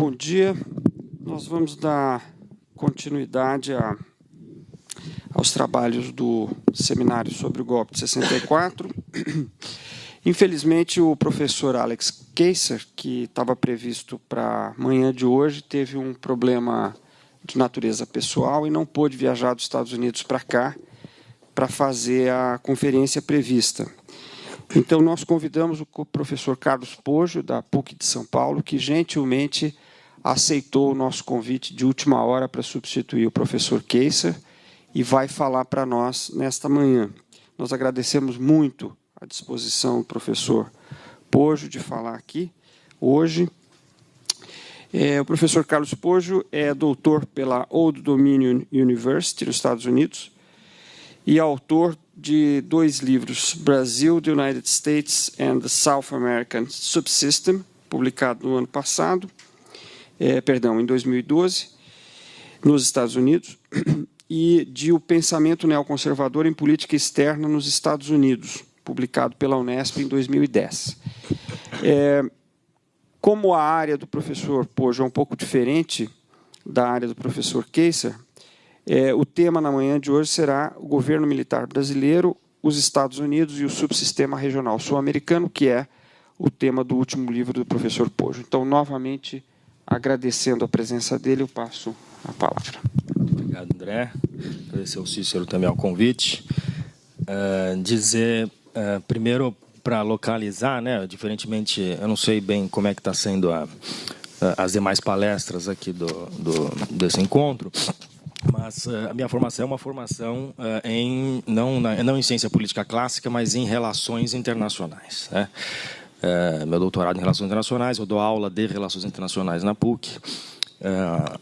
Bom dia. Nós vamos dar continuidade aos trabalhos do seminário sobre o golpe de 64. Infelizmente, o professor Alex Keyser, que estava previsto para amanhã de hoje, teve um problema de natureza pessoal e não pôde viajar dos Estados Unidos para cá para fazer a conferência prevista. Então, nós convidamos o professor Carlos Poggio, da PUC de São Paulo, que gentilmente aceitou o nosso convite de última hora para substituir o professor Keyser e vai falar para nós nesta manhã. Nós agradecemos muito a disposição do professor Poggio de falar aqui hoje. O professor Carlos Poggio é doutor pela Old Dominion University, nos Estados Unidos, e autor de 2 livros, Brazil, the United States and the South American Subsystem, publicado no ano passado, em 2012, nos Estados Unidos, e de O Pensamento Neoconservador em Política Externa nos Estados Unidos, publicado pela Unesp em 2010. Como a área do professor Poggio é um pouco diferente da área do professor Keyser, o tema na manhã de hoje será o governo militar brasileiro, os Estados Unidos e o subsistema regional sul-americano, que é o tema do último livro do professor Poggio. Então, novamente, agradecendo a presença dele, eu passo a palavra. Obrigado, André. Agradecer ao Cícero também ao convite. Primeiro, para localizar, né, diferentemente, eu não sei bem como é que está sendo as demais palestras aqui desse encontro, mas a minha formação é uma formação não em ciência política clássica, mas em relações internacionais, né? Meu doutorado em relações internacionais, eu dou aula de relações internacionais na PUC,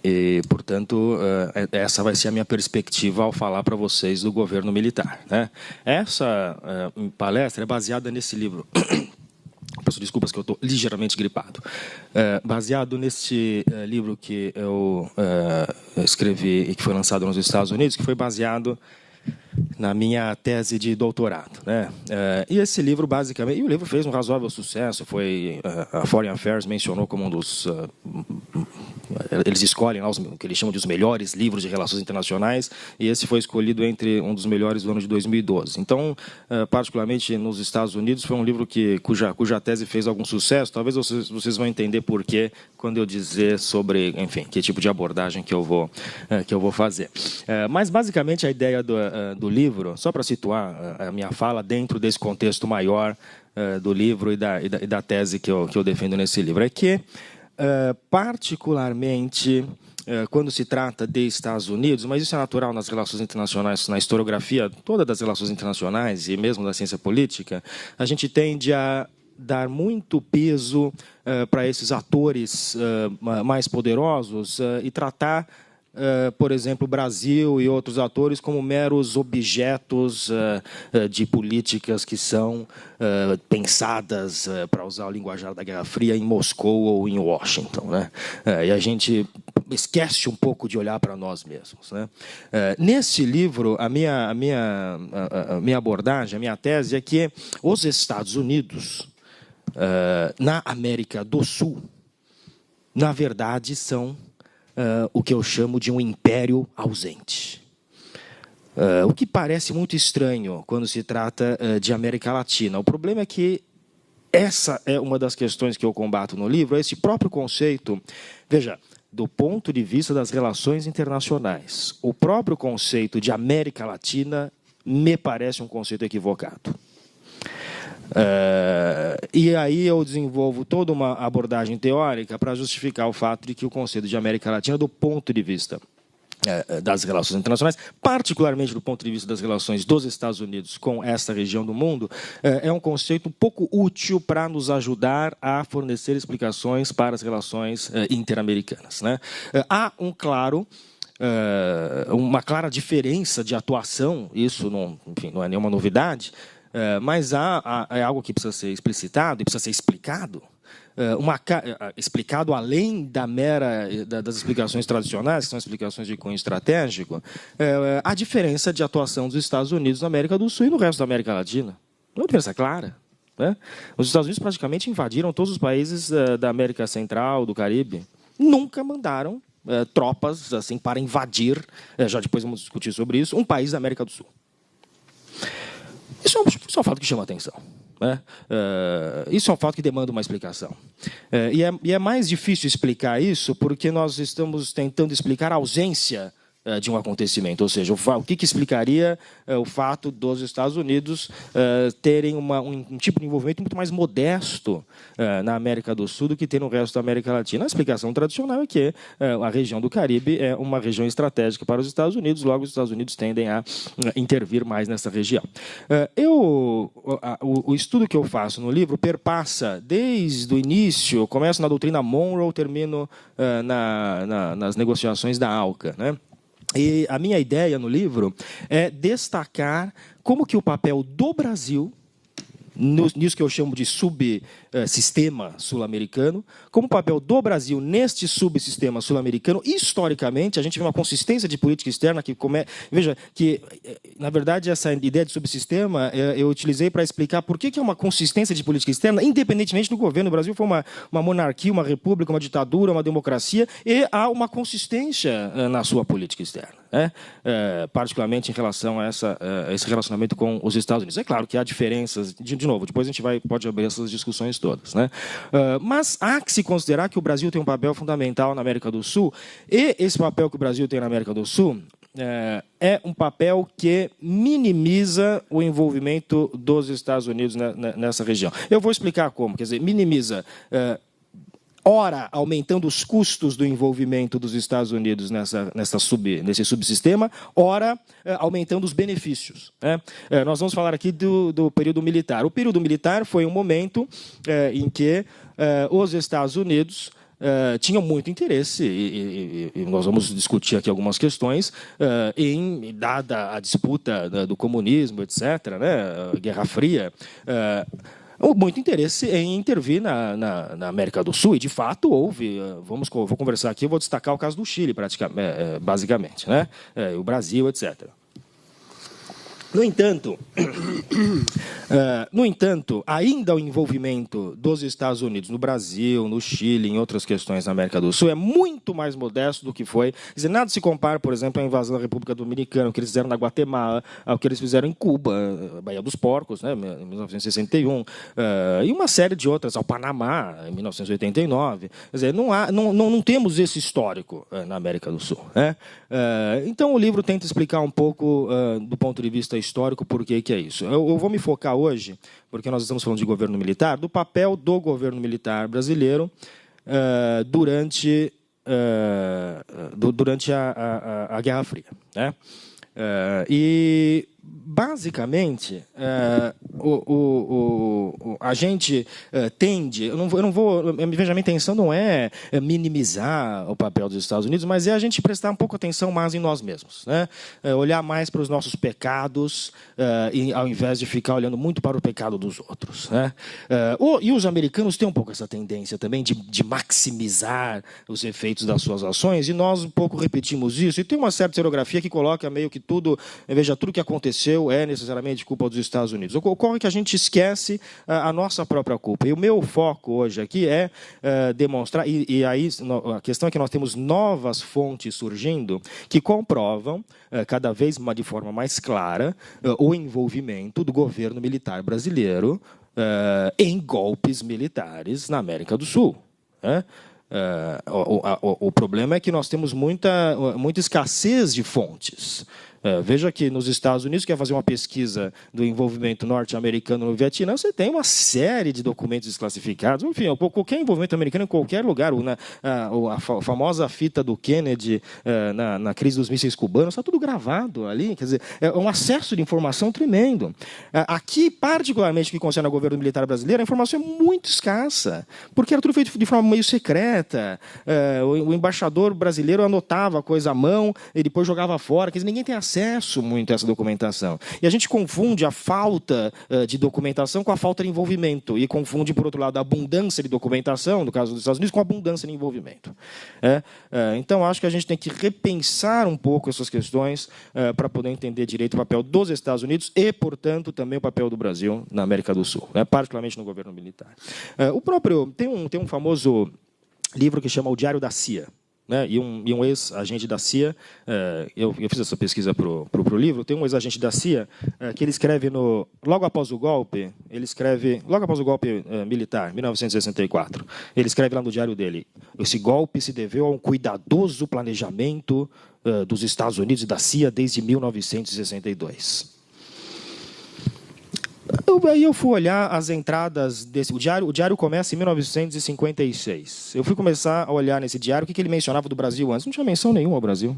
e, portanto, essa vai ser a minha perspectiva ao falar para vocês do governo militar, né? Essa palestra é baseada nesse livro. Peço desculpas que eu estou ligeiramente gripado. Baseado nesse livro que eu escrevi e que foi lançado nos Estados Unidos, que foi baseado na minha tese de doutorado, né? E esse livro, basicamente... E o livro fez um razoável sucesso. A Foreign Affairs mencionou como um dos... eles escolhem lá o que eles chamam de os melhores livros de relações internacionais, e esse foi escolhido entre um dos melhores do ano de 2012. Então, particularmente nos Estados Unidos, foi um livro cuja tese fez algum sucesso. Talvez vocês vão entender por quê quando eu dizer sobre, enfim, que tipo de abordagem que eu vou fazer. Mas, basicamente, a ideia do livro, só para situar a minha fala dentro desse contexto maior do livro e da tese que eu defendo nesse livro, é que, particularmente quando se trata de Estados Unidos, mas isso é natural nas relações internacionais, na historiografia toda das relações internacionais e mesmo da ciência política, a gente tende a dar muito peso para esses atores mais poderosos e tratar, por exemplo, o Brasil e outros atores como meros objetos de políticas que são pensadas, para usar o linguajar da Guerra Fria, em Moscou ou em Washington, né? E a gente esquece um pouco de olhar para nós mesmos, né? Nesse livro, a minha abordagem, a minha tese é que os Estados Unidos, na América do Sul, na verdade, são o que eu chamo de um império ausente. O que parece muito estranho quando se trata de América Latina. O problema é que essa é uma das questões que eu combato no livro, esse próprio conceito. Veja, do ponto de vista das relações internacionais, o próprio conceito de América Latina me parece um conceito equivocado. E aí eu desenvolvo toda uma abordagem teórica para justificar o fato de que o conceito de América Latina, do ponto de vista das relações internacionais, particularmente do ponto de vista das relações dos Estados Unidos com essa região do mundo, é um conceito um pouco útil para nos ajudar a fornecer explicações para as relações interamericanas, né? Há uma clara diferença de atuação, isso não é nenhuma novidade, mas é algo que precisa ser explicitado e precisa ser explicado, explicado além das explicações tradicionais, que são explicações de cunho estratégico, a diferença de atuação dos Estados Unidos na América do Sul e no resto da América Latina. Uma diferença clara, né? Os Estados Unidos praticamente invadiram todos os países da América Central, do Caribe. nunca mandaram tropas assim para invadir, já depois vamos discutir sobre isso, um país da América do Sul. Isso é um fato que chama a atenção. Né? Isso é um fato que demanda uma explicação. E é mais difícil explicar isso porque nós estamos tentando explicar a ausência de um acontecimento, ou seja, o que explicaria o fato dos Estados Unidos terem um tipo de envolvimento muito mais modesto na América do Sul do que tem no resto da América Latina. A explicação tradicional é que a região do Caribe é uma região estratégica para os Estados Unidos, logo os Estados Unidos tendem a intervir mais nessa região. O estudo que eu faço no livro perpassa desde o início, eu começo na doutrina Monroe, termino nas negociações da ALCA, né? E a minha ideia no livro é destacar como que o papel do Brasil, nisso que eu chamo de subsistema sul-americano, como o papel do Brasil neste subsistema sul-americano, historicamente, a gente vê uma consistência de política externa que veja, que, na verdade, essa ideia de subsistema eu utilizei para explicar por que é uma consistência de política externa, independentemente do governo. O Brasil foi uma monarquia, uma república, uma ditadura, uma democracia, e há uma consistência na sua política externa, né? Particularmente em relação a esse relacionamento com os Estados Unidos. É claro que há diferenças, de novo, depois a gente pode abrir essas discussões todas, né? Mas há que se considerar que o Brasil tem um papel fundamental na América do Sul, e esse papel que o Brasil tem na América do Sul é um papel que minimiza o envolvimento dos Estados Unidos nessa região. Eu vou explicar como. Quer dizer, minimiza ora aumentando os custos do envolvimento dos Estados Unidos nesse subsistema, ora aumentando os benefícios, né? Nós vamos falar aqui do período militar. O período militar foi um momento em que os Estados Unidos tinham muito interesse, e nós vamos discutir aqui algumas questões, dada a disputa do comunismo, etc., né, Guerra Fria, muito interesse em intervir na América do Sul, e de fato houve. Vou conversar aqui, eu vou destacar o caso do Chile, basicamente, né? O Brasil, etc. No entanto, ainda o envolvimento dos Estados Unidos no Brasil, no Chile, em outras questões na América do Sul, é muito mais modesto do que foi. Quer dizer, nada se compara, por exemplo, à invasão da República Dominicana, o que eles fizeram na Guatemala, ao que eles fizeram em Cuba, Baía dos Porcos, né, em 1961, e uma série de outras, ao Panamá, em 1989. Quer dizer, não temos esse histórico na América do Sul, né? Então, o livro tenta explicar um pouco, do ponto de vista histórico, por que é isso. Eu vou me focar hoje, porque nós estamos falando de governo militar, do papel do governo militar brasileiro durante a Guerra Fria, né? E, basicamente, a gente tende... Eu não vou... Veja, a minha intenção não é minimizar o papel dos Estados Unidos, mas é a gente prestar um pouco atenção mais em nós mesmos, né? Olhar mais para os nossos pecados, ao invés de ficar olhando muito para o pecado dos outros, né? E os americanos têm um pouco essa tendência também de maximizar os efeitos das suas ações, e nós um pouco repetimos isso. E tem uma certa historiografia que coloca meio que tudo que aconteceu é necessariamente culpa dos Estados Unidos. Ocorre que a gente esquece a nossa própria culpa. E o meu foco hoje aqui é demonstrar, e aí a questão é que nós temos novas fontes surgindo que comprovam cada vez de forma mais clara o envolvimento do governo militar brasileiro em golpes militares na América do Sul, né? O problema é que nós temos muita escassez de fontes. Veja que nos Estados Unidos, quer fazer uma pesquisa do envolvimento norte-americano no Vietnã, você tem uma série de documentos desclassificados. Enfim, qualquer envolvimento americano em qualquer lugar. A famosa fita do Kennedy na crise dos mísseis cubanos, está tudo gravado ali. Quer dizer, é um acesso de informação tremendo. Aqui, particularmente, que concerne ao governo militar brasileiro, a informação é muito escassa, porque era tudo feito de forma meio secreta. O embaixador brasileiro anotava a coisa à mão e depois jogava fora. Quer dizer, ninguém tem acesso muito a essa documentação. E a gente confunde a falta de documentação com a falta de envolvimento. E confunde, por outro lado, a abundância de documentação, no caso dos Estados Unidos, com a abundância de envolvimento. Então, acho que a gente tem que repensar um pouco essas questões para poder entender direito o papel dos Estados Unidos e, portanto, também o papel do Brasil na América do Sul, particularmente no governo militar. Tem um famoso livro que chama O Diário da CIA. Né? E um ex-agente da CIA, eu fiz essa pesquisa para o livro, tem um ex-agente da CIA que ele escreve, logo após o golpe militar, 1964, ele escreve lá no diário dele: esse golpe se deveu a um cuidadoso planejamento dos Estados Unidos e da CIA desde 1962. Aí eu fui olhar as entradas desse... O diário começa em 1956. Eu fui começar a olhar nesse diário o que ele mencionava do Brasil antes. Não tinha menção nenhuma ao Brasil.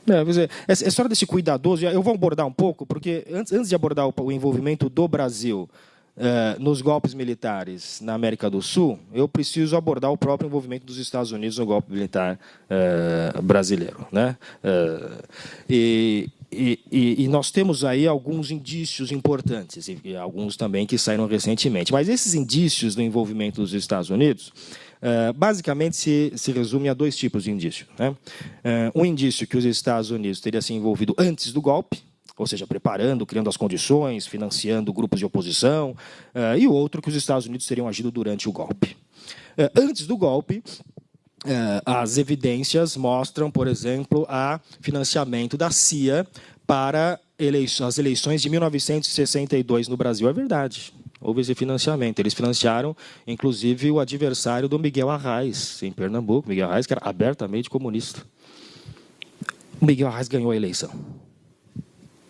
Quer dizer, essa história desse cuidadoso, eu vou abordar um pouco, porque antes de abordar o envolvimento do Brasil nos golpes militares na América do Sul, eu preciso abordar o próprio envolvimento dos Estados Unidos no golpe militar brasileiro. Né? E nós temos aí alguns indícios importantes, e alguns também que saíram recentemente. Mas esses indícios do envolvimento dos Estados Unidos, basicamente se resume a dois tipos de indícios. Né? Um indício que os Estados Unidos teriam se envolvido antes do golpe, ou seja, preparando, criando as condições, financiando grupos de oposição, e o outro que os Estados Unidos teriam agido durante o golpe. Antes do golpe, as evidências mostram, por exemplo, o financiamento da CIA para as eleições de 1962 no Brasil. É verdade, houve esse financiamento. Eles financiaram, inclusive, o adversário do Miguel Arraes, em Pernambuco. Miguel Arraes, que era abertamente comunista. O Miguel Arraes ganhou a eleição.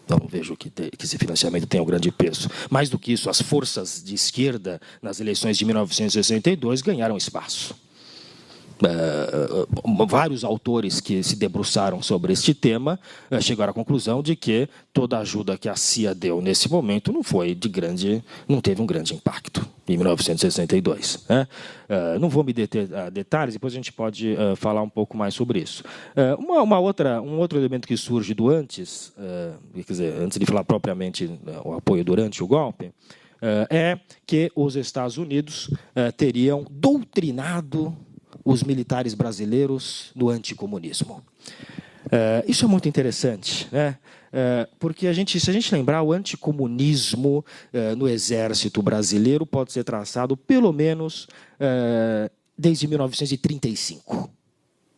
Não vejo que esse financiamento tenha um grande peso. Mais do que isso, as forças de esquerda, nas eleições de 1962, ganharam espaço. Vários autores que se debruçaram sobre este tema chegaram à conclusão de que toda a ajuda que a CIA deu nesse momento não teve um grande impacto em 1962. Né? Não vou me deter a detalhes, depois a gente pode falar um pouco mais sobre isso. Um outro elemento que surge do antes, quer dizer, antes de falar propriamente o apoio durante o golpe, é que os Estados Unidos teriam doutrinado os militares brasileiros no anticomunismo. Isso é muito interessante, né? Porque se a gente lembrar, o anticomunismo no exército brasileiro pode ser traçado pelo menos desde 1935.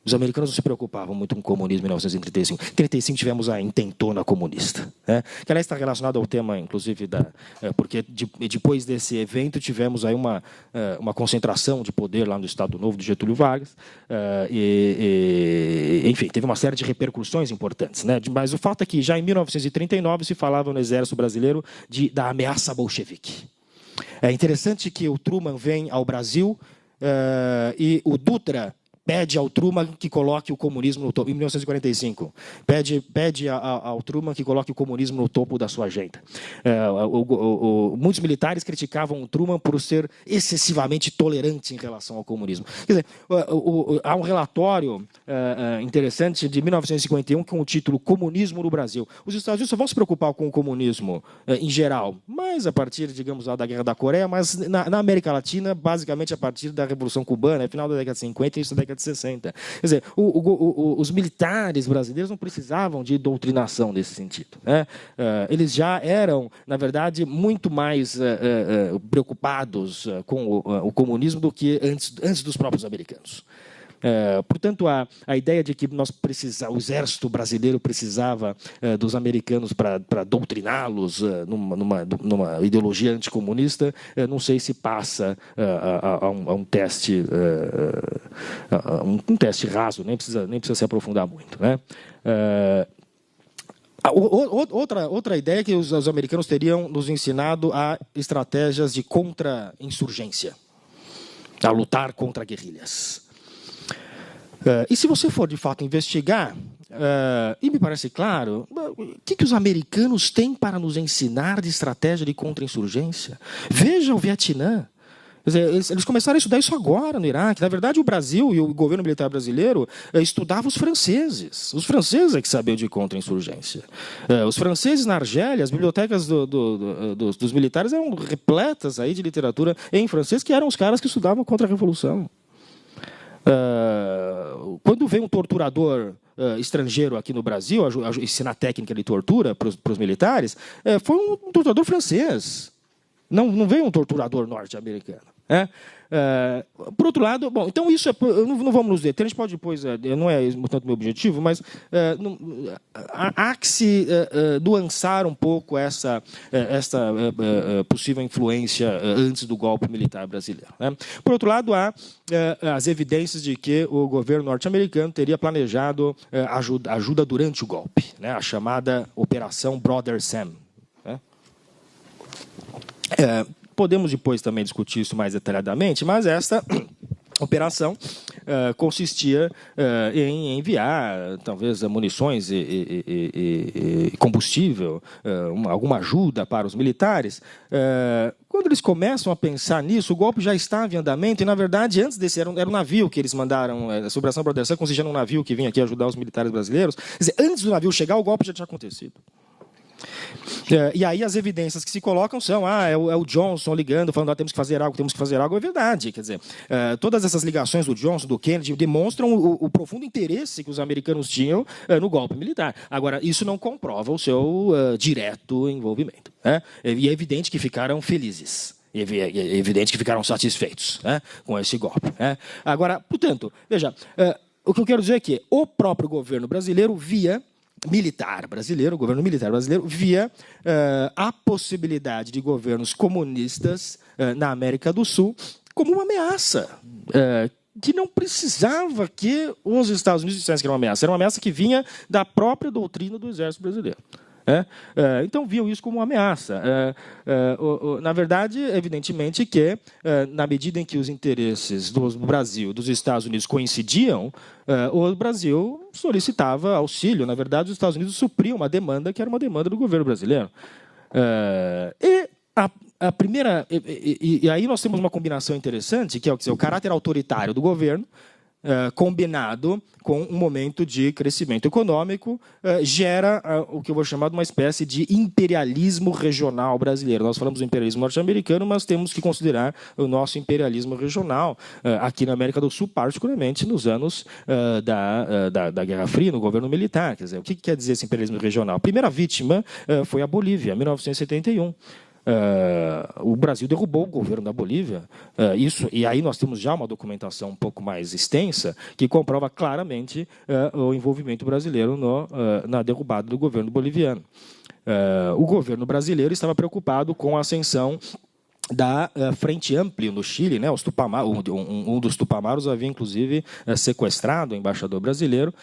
Os americanos não se preocupavam muito com o comunismo em 1935. Em 1935 tivemos a intentona comunista, né? Que, aliás, está relacionado ao tema, inclusive, porque depois desse evento tivemos aí uma concentração de poder lá no Estado Novo do Getúlio Vargas. Enfim, teve uma série de repercussões importantes. Né? Mas o fato é que já em 1939 se falava no Exército Brasileiro da ameaça bolchevique. É interessante que o Truman vem ao Brasil e o Dutra pede ao Truman que coloque o comunismo no topo, em 1945. Pede ao Truman que coloque o comunismo no topo da sua agenda. Muitos militares criticavam o Truman por ser excessivamente tolerante em relação ao comunismo. Quer dizer, há um relatório interessante de 1951 com o título Comunismo no Brasil. Os Estados Unidos só vão se preocupar com o comunismo em geral, mas a partir, digamos, da Guerra da Coreia, mas na América Latina, basicamente a partir da Revolução Cubana, final da década de 50 e início da década de 60. Quer dizer, os militares brasileiros não precisavam de doutrinação nesse sentido. Né? Eles já eram, na verdade, muito mais preocupados com o comunismo do que antes dos próprios americanos. Portanto, a ideia de que o exército brasileiro precisava dos americanos para doutriná-los numa ideologia anticomunista, não sei se passa a um teste raso, nem precisa se aprofundar muito. Né? Outra ideia é que os americanos teriam nos ensinado a estratégias de contra-insurgência, a lutar contra guerrilhas. E se você for, de fato, investigar, e me parece claro, o que os americanos têm para nos ensinar de estratégia de contra-insurgência? Veja o Vietnã. Quer dizer, eles começaram a estudar isso agora no Iraque. Na verdade, o Brasil e o governo militar brasileiro estudavam os franceses. Os franceses é que sabiam de contra-insurgência. Os franceses na Argélia, as bibliotecas dos militares eram repletas aí de literatura em francês, que eram os caras que estudavam contra a Revolução. Quando vem um torturador estrangeiro aqui no Brasil, ensinar técnica de tortura para os militares, foi um torturador francês. Não veio um torturador norte-americano. Por outro lado, bom, então isso não vamos nos deter, a gente pode depois, não é tanto meu objetivo, mas há que se nuançar um pouco essa possível influência antes do golpe militar brasileiro. Por outro lado, há as evidências de que o governo norte-americano teria planejado ajuda durante o golpe, a chamada Operação Brother Sam. Podemos depois também discutir isso mais detalhadamente, mas esta operação consistia em enviar, talvez, munições e combustível, alguma ajuda para os militares. Quando eles começam a pensar nisso, o golpe já estava em andamento e, na verdade, antes desse era um navio que eles mandaram, a Operação Brother Sam consistia num navio que vinha aqui ajudar os militares brasileiros. Quer dizer, antes do navio chegar, o golpe já tinha acontecido. E aí as evidências que se colocam são é o Johnson ligando, falando temos que fazer algo, é verdade. Quer dizer, todas essas ligações do Johnson, do Kennedy, demonstram o profundo interesse que os americanos tinham no golpe militar. Agora, isso não comprova o seu direto envolvimento. E é evidente que ficaram felizes. É evidente que ficaram satisfeitos com esse golpe. Agora, portanto, veja, o que eu quero dizer é que o próprio governo brasileiro via o governo militar brasileiro via a possibilidade de governos comunistas na América do Sul como uma ameaça, que não precisava que os Estados Unidos dissessem que era uma ameaça que vinha da própria doutrina do Exército Brasileiro. Então, viam isso como uma ameaça. Na verdade, evidentemente que, na medida em que os interesses do Brasil, dos Estados Unidos coincidiam, o Brasil solicitava auxílio. Na verdade, os Estados Unidos supriam uma demanda que era uma demanda do governo brasileiro. A primeira... E aí nós temos uma combinação interessante, que é o caráter autoritário do governo, combinado com um momento de crescimento econômico, gera o que eu vou chamar de uma espécie de imperialismo regional brasileiro. Nós falamos do imperialismo norte-americano, mas temos que considerar o nosso imperialismo regional aqui na América do Sul, particularmente nos anos da Guerra Fria, no governo militar. Quer dizer, o que quer dizer esse imperialismo regional? A primeira vítima foi a Bolívia, em 1971. O Brasil derrubou o governo da Bolívia. E aí nós temos já uma documentação um pouco mais extensa que comprova claramente o envolvimento brasileiro na derrubada do governo boliviano. O governo brasileiro estava preocupado com a ascensão da Frente Ampla no Chile, os um dos Tupamaros havia, inclusive, sequestrado o embaixador brasileiro,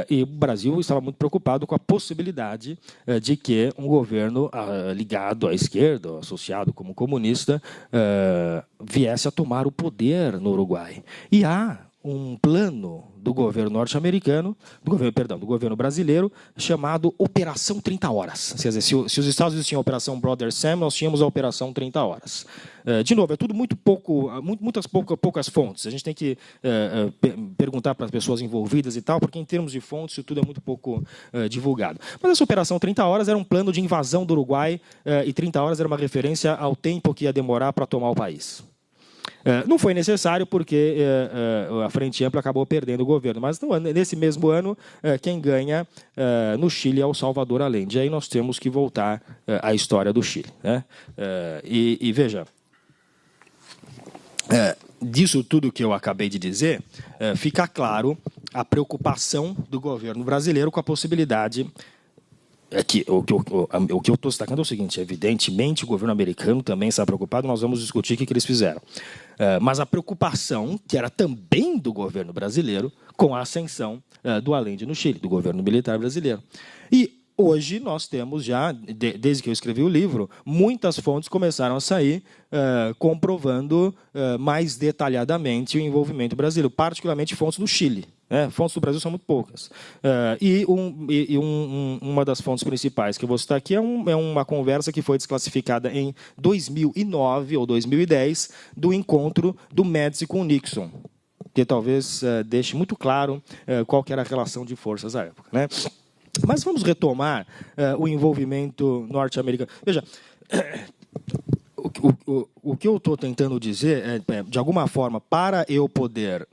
e o Brasil estava muito preocupado com a possibilidade de que um governo ligado à esquerda, associado como comunista, viesse a tomar o poder no Uruguai. E há um plano do governo norte-americano, do governo brasileiro, chamado Operação 30 Horas. Quer dizer, se os Estados Unidos tinham a Operação Brother Sam, nós tínhamos a Operação 30 Horas. De novo, é tudo muito pouco, poucas fontes. A gente tem que perguntar para as pessoas envolvidas e tal, porque em termos de fontes isso tudo é muito pouco divulgado. Mas essa Operação 30 Horas era um plano de invasão do Uruguai e 30 horas era uma referência ao tempo que ia demorar para tomar o país. Não foi necessário porque a Frente Ampla acabou perdendo o governo, mas nesse mesmo ano quem ganha no Chile é o Salvador Allende. Aí nós temos que voltar à história do Chile. E veja, disso tudo que eu acabei de dizer, fica claro a preocupação do governo brasileiro com a possibilidade... O que eu estou destacando é o seguinte: evidentemente o governo americano também está preocupado, nós vamos discutir o que eles fizeram. Mas a preocupação, que era também do governo brasileiro, com a ascensão do Allende no Chile, do governo militar brasileiro. E hoje nós temos já, desde que eu escrevi o livro, muitas fontes começaram a sair comprovando mais detalhadamente o envolvimento brasileiro, particularmente fontes do Chile. Fontes do Brasil são muito poucas. Uma das fontes principais que eu vou citar aqui é uma conversa que foi desclassificada em 2009 ou 2010 do encontro do Médici com o Nixon, que talvez deixe muito claro qual que era a relação de forças à época. Mas vamos retomar o envolvimento norte-americano. Veja, o que eu estou tentando dizer é, de alguma forma, para eu poder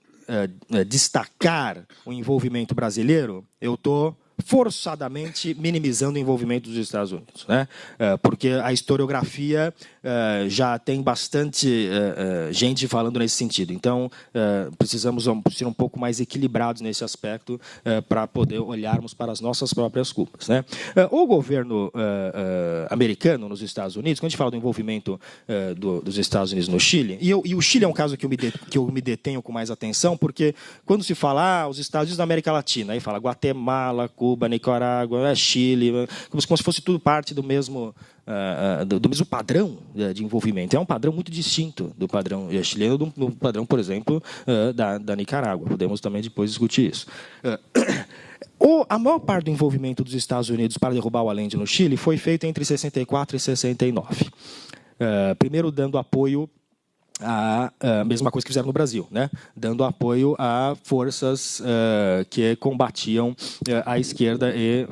destacar o envolvimento brasileiro, eu estou forçadamente minimizando o envolvimento dos Estados Unidos, né? Porque a historiografia já tem bastante gente falando nesse sentido. Então, precisamos ser um pouco mais equilibrados nesse aspecto para poder olharmos para as nossas próprias culpas, né? O governo americano nos Estados Unidos, quando a gente fala do envolvimento dos Estados Unidos no Chile, e o Chile é um caso que eu me detenho com mais atenção, porque quando se fala os Estados Unidos da América Latina, aí fala Guatemala, Cuba, Nicarágua, Chile, como se fosse tudo parte do mesmo padrão de envolvimento. É um padrão muito distinto do padrão chileno, do padrão, por exemplo, da Nicarágua. Podemos também depois discutir isso. A maior parte do envolvimento dos Estados Unidos para derrubar o Allende no Chile foi feito entre 64 e 69. Primeiro, dando apoio a mesma coisa que fizeram no Brasil, né? Dando apoio a forças que combatiam a esquerda e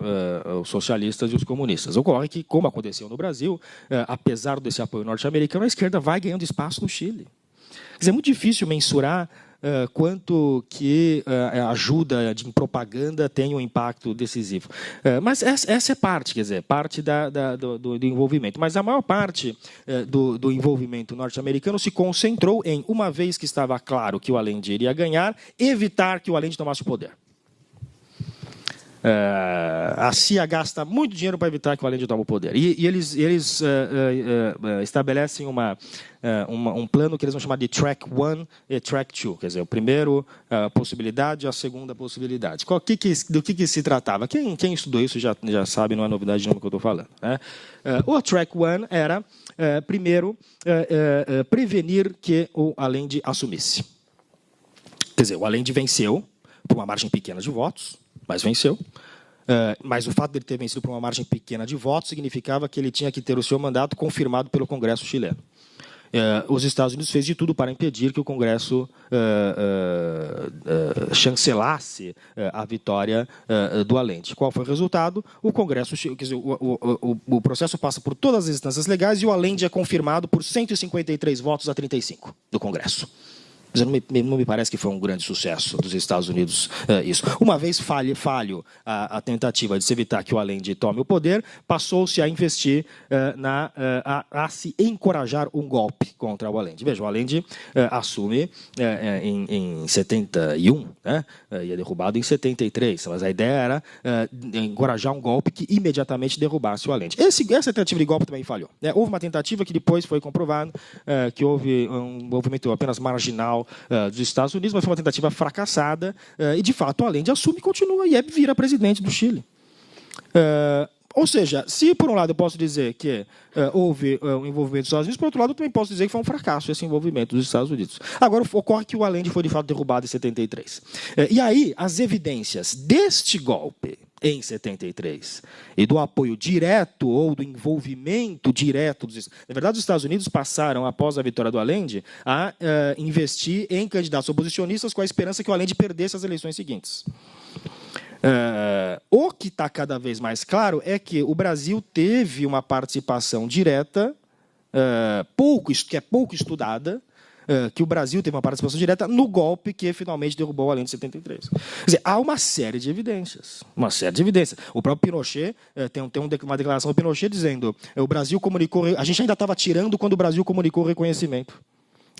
os socialistas e os comunistas. Ocorre que, como aconteceu no Brasil, apesar desse apoio norte-americano, a esquerda vai ganhando espaço no Chile. Quer dizer, é muito difícil mensurar quanto que a ajuda de propaganda tem um impacto decisivo. Mas essa é parte, quer dizer, parte do envolvimento. Mas a maior parte do envolvimento norte-americano se concentrou em, uma vez que estava claro que o Allende iria ganhar, evitar que o Allende tomasse o poder. A CIA gasta muito dinheiro para evitar que o Allende tome o poder. E eles estabelecem um plano que eles vão chamar de Track 1 e Track 2. Quer dizer, a primeira possibilidade e a segunda possibilidade. Do que se tratava? Quem estudou isso já sabe, não é novidade nenhuma que eu estou falando, né? O Track 1 era, primeiro, prevenir que o Allende assumisse. Quer dizer, o Allende venceu por uma margem pequena de votos, mas venceu. Mas o fato de ele ter vencido por uma margem pequena de votos significava que ele tinha que ter o seu mandato confirmado pelo Congresso chileno. Os Estados Unidos fez de tudo para impedir que o Congresso chancelasse a vitória do Allende. Qual foi o resultado? O Congresso, quer dizer, o processo passa por todas as instâncias legais e o Allende é confirmado por 153 votos a 35 do Congresso. Não me parece que foi um grande sucesso dos Estados Unidos isso. Uma vez falho a tentativa de se evitar que o Allende tome o poder, passou-se a investir a se encorajar um golpe contra o Allende. Veja, o Allende assume em 71, né? E é derrubado em 73, mas a ideia era encorajar um golpe que imediatamente derrubasse o Allende. Essa tentativa de golpe também falhou, né? Houve uma tentativa que depois foi comprovado que houve um movimento apenas marginal dos Estados Unidos, mas foi uma tentativa fracassada e, de fato, o Allende assume e continua e vira presidente do Chile. Ou seja, se por um lado eu posso dizer que houve um envolvimento dos Estados Unidos, por outro lado eu também posso dizer que foi um fracasso esse envolvimento dos Estados Unidos. Agora, ocorre que o Allende foi, de fato, derrubado em 73. E aí, as evidências deste golpe em 73 e do apoio direto ou do envolvimento direto na verdade, os Estados Unidos passaram, após a vitória do Allende, a investir em candidatos oposicionistas com a esperança que o Allende perdesse as eleições seguintes. O que está cada vez mais claro é que o Brasil teve uma participação direta, que é pouco estudada, que o Brasil teve uma participação direta no golpe que finalmente derrubou o Allende em 73. Quer dizer, há uma série de evidências. Uma série de evidências. O próprio Pinochet, tem uma declaração do Pinochet dizendo o Brasil comunicou... A gente ainda estava tirando quando o Brasil comunicou o reconhecimento.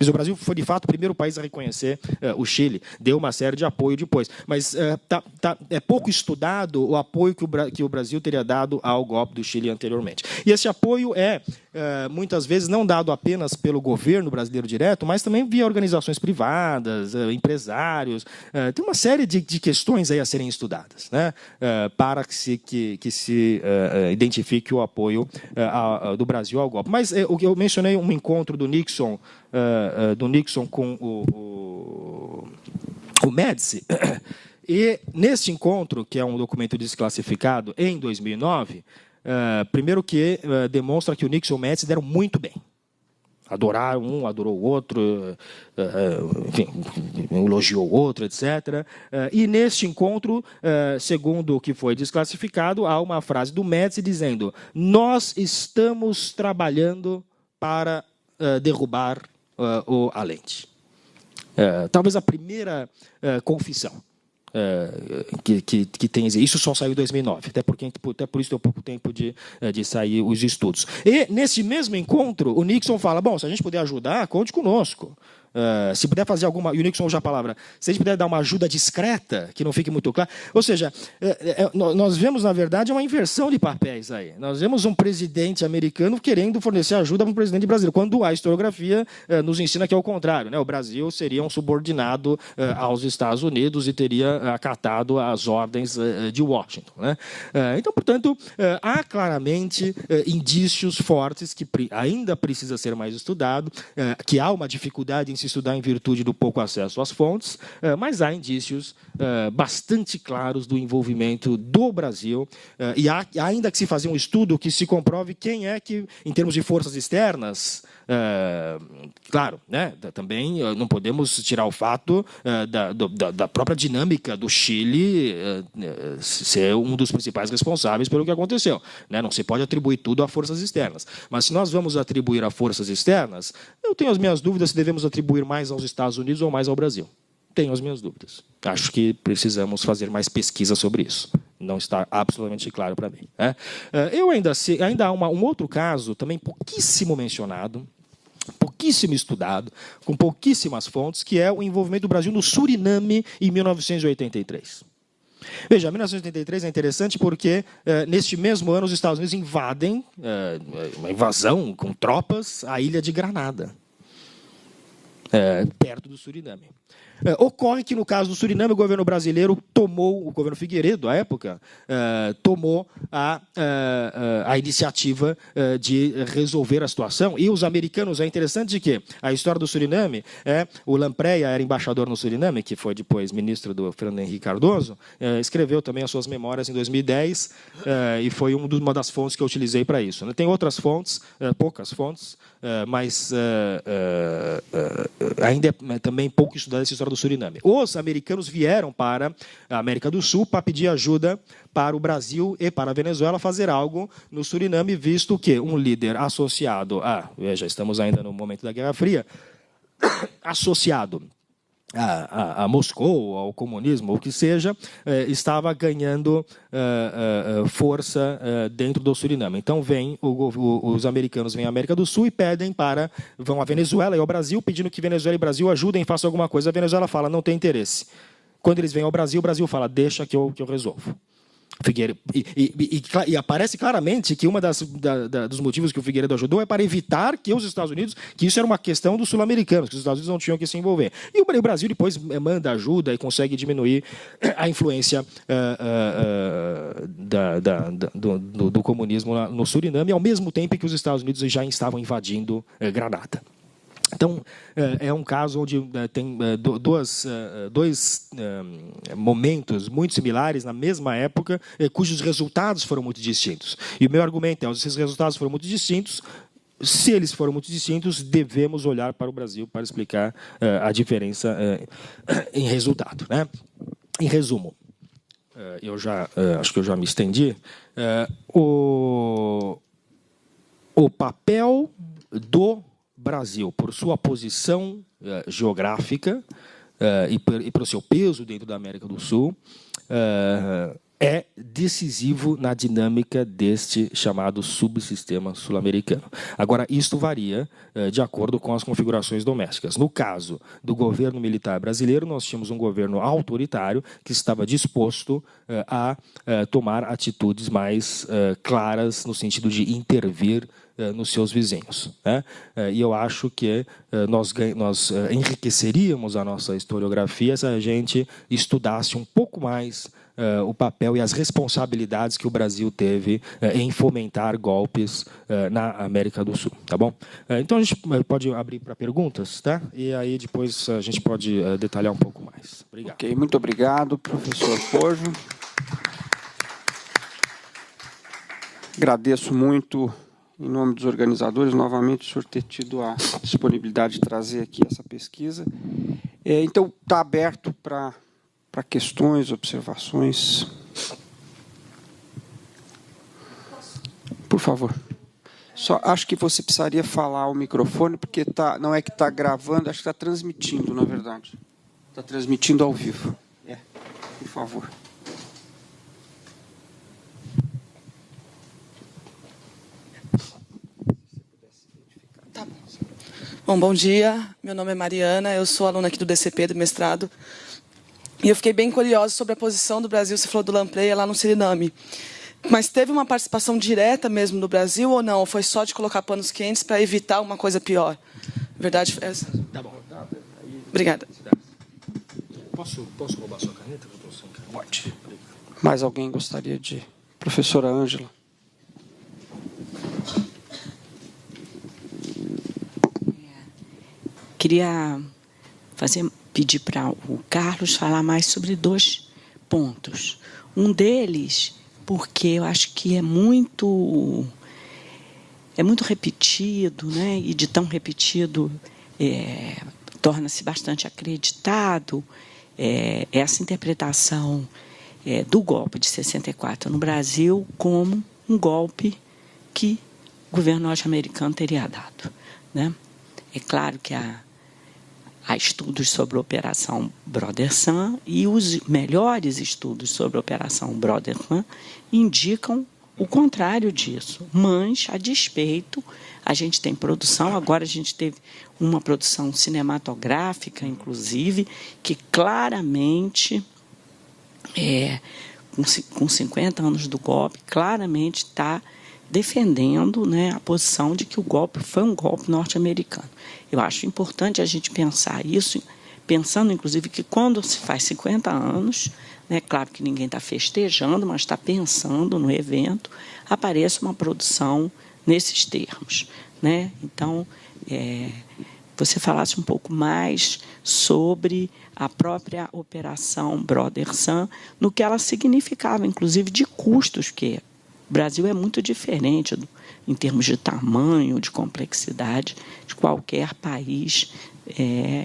O Brasil foi, de fato, o primeiro país a reconhecer o Chile. Deu uma série de apoio depois. Mas é pouco estudado o apoio que o Brasil teria dado ao golpe do Chile anteriormente. E esse apoio muitas vezes, não dado apenas pelo governo brasileiro direto, mas também via organizações privadas, empresários. Tem uma série de questões aí a serem estudadas, né, para que se identifique o apoio do Brasil ao golpe. Mas eu mencionei um encontro do Nixon com o Médici, e neste encontro, que é um documento desclassificado em 2009, primeiro que demonstra que o Nixon e o Médici deram muito bem. Adoraram um, adorou o outro, enfim, elogiou o outro, etc. E neste encontro, segundo o que foi desclassificado, há uma frase do Médici dizendo: nós estamos trabalhando para derrubar o Allende. Talvez a primeira confissão que tem. Isso só saiu em 2009, até por isso deu pouco tempo de sair os estudos. E, nesse mesmo encontro, o Nixon fala, bom, se a gente puder ajudar, conte conosco. Se puder fazer alguma... E o Nixon usa a palavra... Se a gente puder dar uma ajuda discreta, que não fique muito claro... Ou seja, nós vemos, na verdade, uma inversão de papéis aí. Nós vemos um presidente americano querendo fornecer ajuda para um presidente brasileiro, quando a historiografia nos ensina que é o contrário, né? O Brasil seria um subordinado aos Estados Unidos e teria acatado as ordens de Washington, né? Então, portanto, há claramente indícios fortes que ainda precisa ser mais estudado, que há uma dificuldade em se estudar em virtude do pouco acesso às fontes, mas há indícios bastante claros do envolvimento do Brasil, e há ainda que se fazer um estudo que se comprove quem é que, em termos de forças externas, claro, né, também não podemos tirar o fato da própria dinâmica do Chile ser um dos principais responsáveis pelo que aconteceu, né? Não se pode atribuir tudo a forças externas. Mas se nós vamos atribuir a forças externas, eu tenho as minhas dúvidas se devemos atribuir mais aos Estados Unidos ou mais ao Brasil. Tenho as minhas dúvidas. Acho que precisamos fazer mais pesquisa sobre isso. Não está absolutamente claro para mim, né? Ainda há um outro caso, também pouquíssimo mencionado, pouquíssimo estudado, com pouquíssimas fontes, que é o envolvimento do Brasil no Suriname em 1983. Veja, 1983 é interessante porque, neste mesmo ano, os Estados Unidos invadem, uma invasão com tropas, a ilha de Granada, perto do Suriname. Ocorre que, no caso do Suriname, o governo brasileiro o governo Figueiredo, à época, tomou a iniciativa de resolver a situação. E os americanos, é interessante que a história do Suriname, o Lampreia era embaixador no Suriname, que foi depois ministro do Fernando Henrique Cardoso, escreveu também as suas memórias em 2010, e foi uma das fontes que eu utilizei para isso. Tem outras fontes, poucas fontes, mas ainda é também pouco estudada essa história do Suriname. Os americanos vieram para a América do Sul para pedir ajuda para o Brasil e para a Venezuela fazer algo no Suriname, visto que um líder associado veja, estamos ainda no momento da Guerra Fria, associado a Moscou, ao comunismo, ou o que seja, estava ganhando força dentro do Suriname. Então, os americanos vêm à América do Sul e vão à Venezuela e ao Brasil, pedindo que Venezuela e Brasil ajudem, façam alguma coisa. A Venezuela fala, não tem interesse. Quando eles vêm ao Brasil, o Brasil fala, deixa que eu resolvo. E aparece claramente que dos motivos que o Figueiredo ajudou é para evitar que os Estados Unidos, que isso era uma questão dos sul-americanos, que os Estados Unidos não tinham que se envolver. E o Brasil depois manda ajuda e consegue diminuir a influência do comunismo no Suriname, ao mesmo tempo que os Estados Unidos já estavam invadindo Granada. Então, é um caso onde tem dois momentos muito similares na mesma época, cujos resultados foram muito distintos. E o meu argumento é, se esses resultados foram muito distintos, se eles foram muito distintos, devemos olhar para o Brasil para explicar a diferença em resultado, né? Em resumo, acho que eu já me estendi, o papel do Brasil, por sua posição geográfica e por seu peso dentro da América do Sul, é decisivo na dinâmica deste chamado subsistema sul-americano. Agora, isto varia de acordo com as configurações domésticas. No caso do governo militar brasileiro, nós tínhamos um governo autoritário que estava disposto a tomar atitudes mais claras no sentido de intervir nos seus vizinhos, né? E eu acho que nós enriqueceríamos a nossa historiografia se a gente estudasse um pouco mais o papel e as responsabilidades que o Brasil teve em fomentar golpes na América do Sul, tá bom? Então a gente pode abrir para perguntas, tá? E aí depois a gente pode detalhar um pouco mais. Obrigado. Ok, muito obrigado, professor Pojo. Agradeço muito, em nome dos organizadores, novamente, o senhor ter tido a disponibilidade de trazer aqui essa pesquisa. Então, está aberto para questões, observações. Por favor. Só acho que você precisaria falar ao microfone, porque não é que está gravando, acho que está transmitindo, na verdade. Está transmitindo ao vivo. Por favor. Tá bom. Bom dia. Meu nome é Mariana, eu sou aluna aqui do DCP, do mestrado. E eu fiquei bem curiosa sobre a posição do Brasil, você falou do Lampreia lá no Suriname. Mas teve uma participação direta mesmo do Brasil ou não? Ou foi só de colocar panos quentes para evitar uma coisa pior? A verdade foi essa. Tá bom. Obrigada. Posso roubar sua caneta? Pode. Mais alguém gostaria de... Professora Ângela. Queria pedir para o Carlos falar mais sobre 2 pontos. Um deles, porque eu acho que é muito repetido, né? E de tão repetido torna-se bastante acreditado essa interpretação do golpe de 64 no Brasil como um golpe que o governo norte-americano teria dado, né? É claro que há estudos sobre a Operação Brother Sun e os melhores estudos sobre a Operação Brother Sun indicam o contrário disso. Mas, a despeito, a gente tem produção, agora a gente teve uma produção cinematográfica, inclusive, que claramente, com 50 anos do golpe, claramente está defendendo, né, a posição de que o golpe foi um golpe norte-americano. Eu acho importante a gente pensar isso, pensando, inclusive, que quando se faz 50 anos, né, claro que ninguém está festejando, mas está pensando no evento, apareça uma produção nesses termos, né? Então, você falasse um pouco mais sobre a própria Operação Brother Sun, no que ela significava, inclusive, de custos, que o Brasil é muito diferente em termos de tamanho, de complexidade, de qualquer país,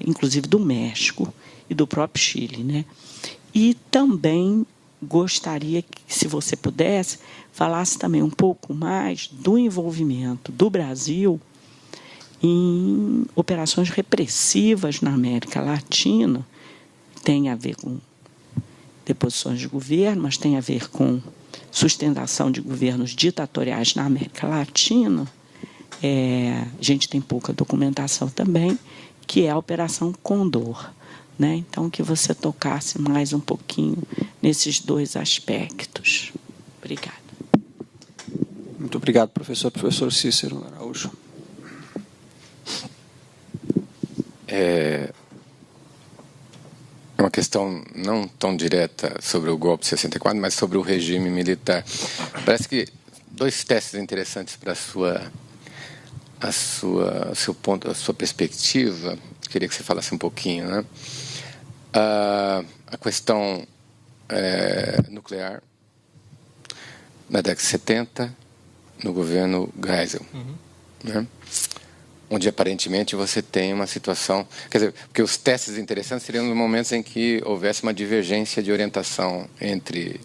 inclusive do México e do próprio Chile, né? E também gostaria que, se você pudesse, falasse também um pouco mais do envolvimento do Brasil em operações repressivas na América Latina. Tem a ver com deposições de governo, mas tem a ver com sustentação de governos ditatoriais na América Latina. A gente tem pouca documentação também, que é a Operação Condor, né? Então, que você tocasse mais um pouquinho nesses 2 aspectos. Obrigada. Muito obrigado, professor. Professor Cícero Araújo. É uma questão não tão direta sobre o golpe de 64, mas sobre o regime militar. Parece que 2 testes interessantes para seu ponto, a sua perspectiva. Queria que você falasse um pouquinho, né? A questão nuclear na década de 70, no governo Geisel, né? Onde aparentemente você tem uma situação, quer dizer, porque os testes interessantes seriam nos momentos em que houvesse uma divergência de orientação entre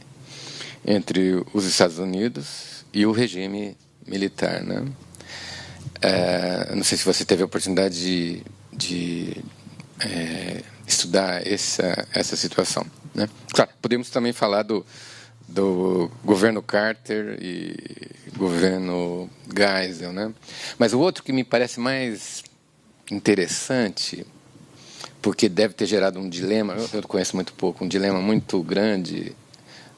os Estados Unidos e o regime militar, né? Não sei se você teve a oportunidade de estudar essa situação, né? Claro, podemos também falar do governo Carter e governo Geisel, né? Mas o outro que me parece mais interessante, porque deve ter gerado um dilema, eu conheço muito pouco, um dilema muito grande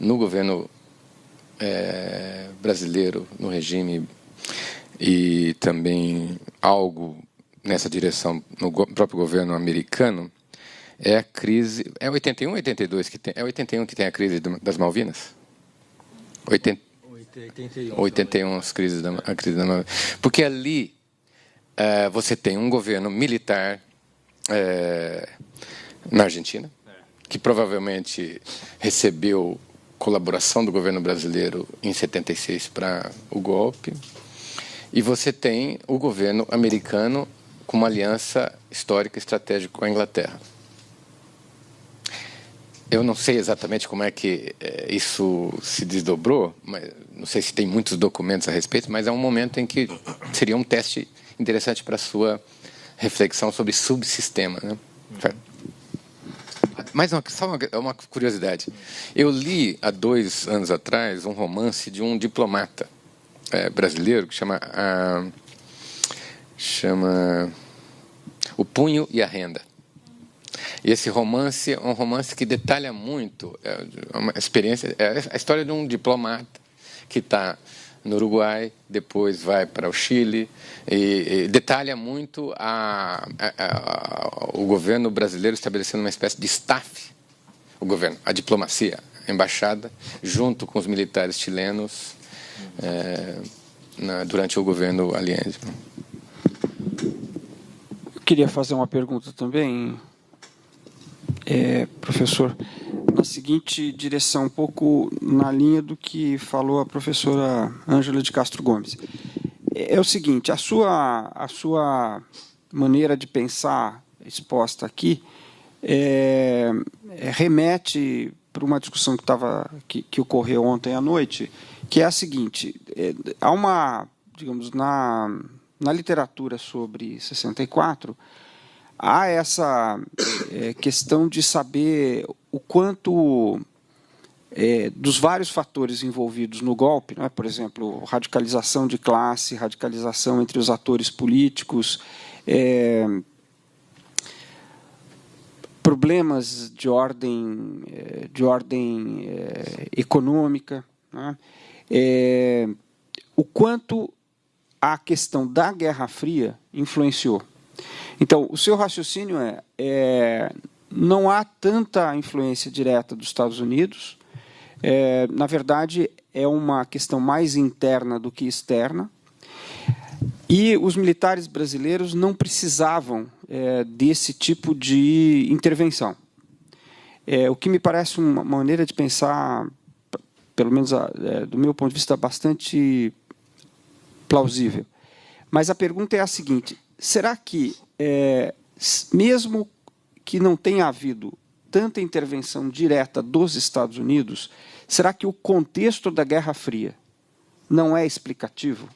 no governo brasileiro, no regime, e também algo nessa direção no próprio governo americano, é a crise... É 81 ou 82 que tem? É 81 que tem a crise das Malvinas? 81 a crise da Malvinas. Porque ali você tem um governo militar na Argentina, que provavelmente recebeu colaboração do governo brasileiro em 76 para o golpe, e você tem o governo americano com uma aliança histórica e estratégica com a Inglaterra. Eu não sei exatamente como é que isso se desdobrou, mas não sei se tem muitos documentos a respeito, mas é um momento em que seria um teste interessante para a sua reflexão sobre subsistema, né? só uma curiosidade. Eu li, há 2 anos atrás, um romance de um diplomata brasileiro que chama O Punho e a Renda. E esse romance é um romance que detalha muito uma experiência, a história de um diplomata que está no Uruguai, depois vai para o Chile, e detalha muito o governo brasileiro estabelecendo uma espécie de staff, a diplomacia, a embaixada, junto com os militares chilenos durante o governo Allende. Eu queria fazer uma pergunta também, professor, na seguinte direção, um pouco na linha do que falou a professora Ângela de Castro Gomes. É o seguinte, a sua maneira de pensar exposta aqui remete para uma discussão que ocorreu ontem à noite, que é a seguinte: há uma, digamos, na literatura sobre 64, há essa questão de saber o quanto dos vários fatores envolvidos no golpe, não é? Por exemplo, radicalização de classe, radicalização entre os atores políticos, problemas de ordem econômica, não é? O quanto a questão da Guerra Fria influenciou. Então, o seu raciocínio não há tanta influência direta dos Estados Unidos. Na verdade, é uma questão mais interna do que externa. E os militares brasileiros não precisavam desse tipo de intervenção. O que me parece uma maneira de pensar, pelo menos do meu ponto de vista, bastante plausível. Mas a pergunta é a seguinte: será que, mesmo que não tenha havido tanta intervenção direta dos Estados Unidos, será que o contexto da Guerra Fria não é explicativo?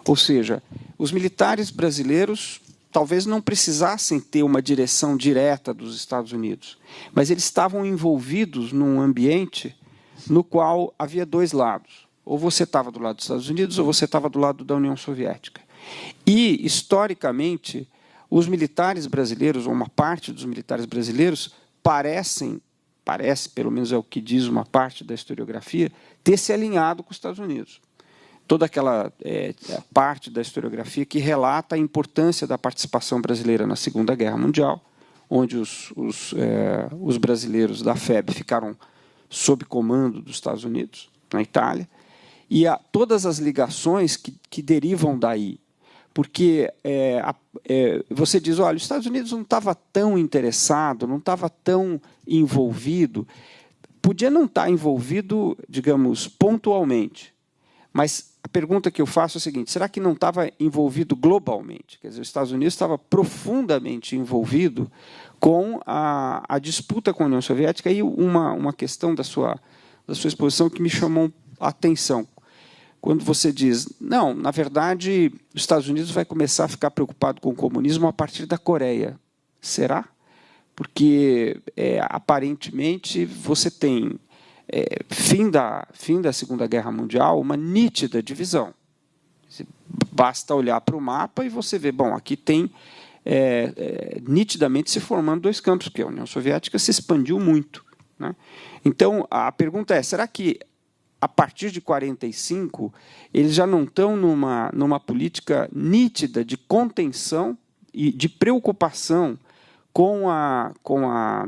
Ou seja, os militares brasileiros talvez não precisassem ter uma direção direta dos Estados Unidos, mas eles estavam envolvidos num ambiente no qual havia 2 lados. Ou você estava do lado dos Estados Unidos, ou você estava do lado da União Soviética. E, historicamente, os militares brasileiros, ou uma parte dos militares brasileiros, parece, pelo menos é o que diz uma parte da historiografia, ter se alinhado com os Estados Unidos. Toda aquela parte da historiografia que relata a importância da participação brasileira na Segunda Guerra Mundial, onde os brasileiros da FEB ficaram sob comando dos Estados Unidos, na Itália, e todas as ligações que derivam daí. Porque você diz, olha, os Estados Unidos não estava tão interessado, não estava tão envolvido, podia não estar envolvido, digamos, pontualmente, mas a pergunta que eu faço é a seguinte: será que não estava envolvido globalmente? Quer dizer, os Estados Unidos estava profundamente envolvido com a disputa com a União Soviética. E uma questão da sua exposição que me chamou a atenção, quando você diz, não, na verdade, os Estados Unidos vai começar a ficar preocupado com o comunismo a partir da Coreia. Será? Porque, aparentemente, você tem, fim da Segunda Guerra Mundial, uma nítida divisão. Basta olhar para o mapa e você vê, bom, aqui tem nitidamente se formando 2 campos, porque a União Soviética se expandiu muito, né? Então, a pergunta é, será que a partir de 1945, eles já não estão numa política nítida de contenção e de preocupação com a